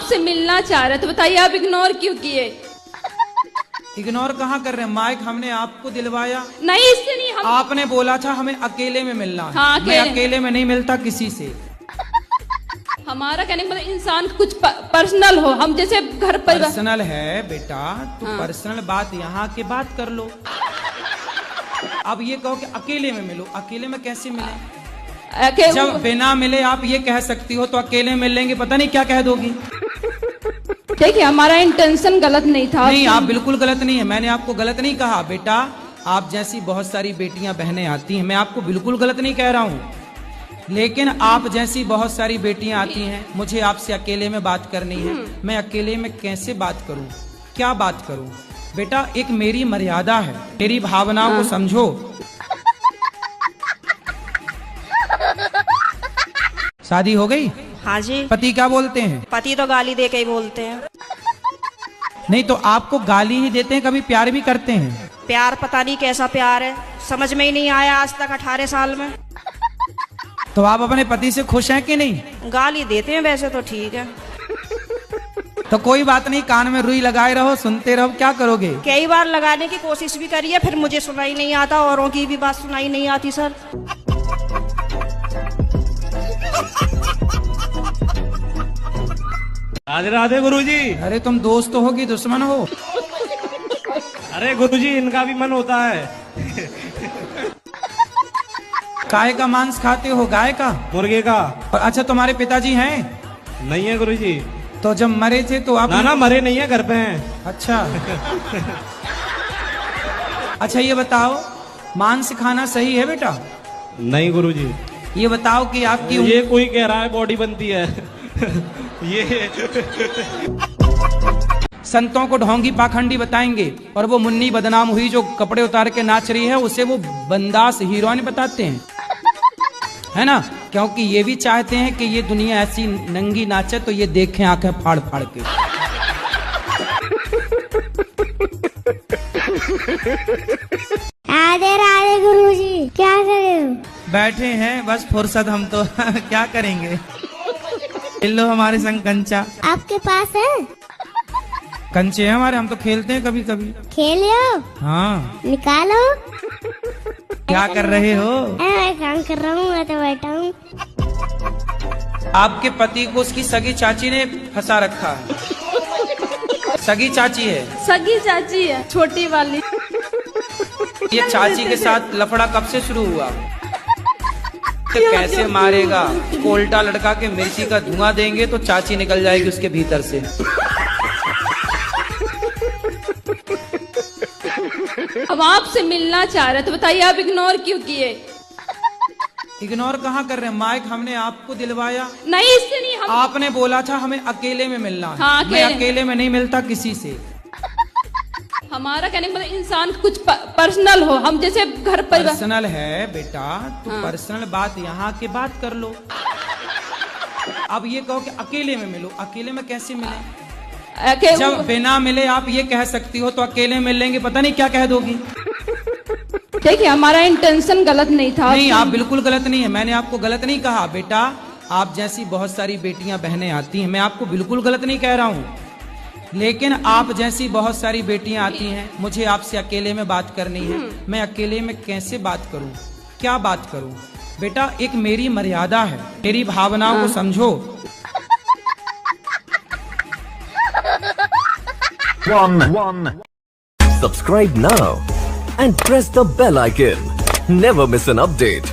आपसे मिलना चाह रहे, तो बताइए आप इग्नोर क्यों किए? इग्नोर कहाँ कर रहे हैं? माइक हमने आपको दिलवाया। नहीं, इससे नहीं। हम आपने बोला था हमें अकेले में मिलना है। हाँ, मैं अकेले में नहीं मिलता किसी से। हमारा कहने का मतलब इंसान कुछ पर्सनल हो, हम जैसे घर पर पर्सनल है बेटा, तो पर्सनल बात यहाँ के बात कर लो। अब ये कहो कि अकेले में मिलो, अकेले में कैसे मिले? जब बिना मिले आप ये कह सकती हो तो अकेले मिल लेंगे, पता नहीं क्या कह दोगी। देखिए, हमारा इंटेंशन गलत नहीं था। नहीं, आप बिल्कुल गलत नहीं है, मैंने आपको गलत नहीं कहा बेटा। आप जैसी बहुत सारी बेटियां बहनें आती हैं, मैं आपको बिल्कुल गलत नहीं कह रहा हूँ, लेकिन आप जैसी बहुत सारी बेटियां आती हैं, मुझे आपसे अकेले में बात करनी है। मैं अकेले में कैसे बात करूं, क्या बात करूं? बेटा, एक मेरी मर्यादा है, मेरी भावनाओं को समझो। शादी हो गई? हाँ जी। पति क्या बोलते हैं? पति तो गाली दे के ही बोलते हैं। नहीं तो आपको गाली ही देते हैं, कभी प्यार भी करते हैं? प्यार पता नहीं कैसा प्यार है, समझ में ही नहीं आया आज तक 18 साल में। तो आप अपने पति से खुश हैं कि नहीं? गाली देते हैं वैसे तो ठीक है। तो कोई बात नहीं, कान में रुई लगाए रहो, सुनते रहो, क्या करोगे? कई बार लगाने की कोशिश भी करी है, फिर मुझे सुनाई नहीं आता, औरों की भी बात सुनाई नहीं आती सर। राधे राधे गुरुजी। अरे तुम दोस्त हो कि दुश्मन हो? अरे गुरुजी, इनका भी मन होता है। गाय का मांस खाते हो? गाय का? मुर्गे का। और अच्छा, तुम्हारे पिताजी हैं? नहीं है गुरुजी। तो जब मरे थे तो आप? ना मरे नहीं है, घर पे हैं। अच्छा। अच्छा, ये बताओ, मांस खाना सही है बेटा? नहीं गुरुजी। ये बताओ कि आपकी ये कोई कह रहा है बॉडी बनती है। ये संतों को ढोंगी पाखंडी बताएंगे, और वो मुन्नी बदनाम हुई जो कपड़े उतार के नाच रही है, उसे वो बंदास हीरोइन बताते हैं, है ना? क्योंकि ये भी चाहते हैं कि ये दुनिया ऐसी नंगी नाचे तो ये देखें आंखें फाड़ फाड़ के। राधे राधे गुरुजी, क्या कर रहे हो? बैठे हैं बस फुर्सत, हम तो क्या करेंगे। लो हमारे संग कंचा। आपके पास है? कंचे हैं हमारे, हम तो खेलते हैं कभी कभी। खेले हो? हाँ। निकालो। क्या कर रहे हो? मैं काम कर रहा हूँ, मैं तो बैठा हूँ। आपके पति को उसकी सगी चाची ने फंसा रखा है। सगी चाची है? सगी चाची है, छोटी वाली। ये चाची के साथ लफड़ा कब से शुरू हुआ? तो कैसे मारेगा? कोल्टा लड़का के मिर्ची का धुआं देंगे तो चाची निकल जाएगी उसके भीतर से। हम आपसे मिलना चाह रहे, तो बताइए आप इग्नोर क्यों किए? इग्नोर कहाँ कर रहे हैं? माइक हमने आपको दिलवाया। नहीं, इससे नहीं। हम आपने बोला था हमें अकेले में मिलना है। हाँ, मैं अकेले में नहीं मिलता किसी से। हमारा कहने का मतलब इंसान कुछ पर्सनल हो, हम जैसे घर पर पर्सनल है बेटा, तो पर्सनल बात यहाँ के बात कर लो। अब ये कहो कि अकेले में मिलो, अकेले में कैसे मिले? जब बिना मिले आप ये कह सकती हो तो अकेले मिल लेंगे, पता नहीं क्या कह दोगी। देखिए, हमारा इंटेंशन गलत नहीं था। नहीं, आप बिल्कुल गलत नहीं है, मैंने आपको गलत नहीं कहा बेटा। आप जैसी बहुत सारी बेटियां बहनें आती हैं, मैं आपको बिल्कुल गलत नहीं कह रहा हूँ, लेकिन आप जैसी बहुत सारी बेटियां आती हैं, मुझे आपसे अकेले में बात करनी है। मैं अकेले में कैसे बात करूं, क्या बात करूं? बेटा, एक मेरी मर्यादा है, मेरी भावनाओं को समझो। Subscribe now and press the bell icon. Never miss an update.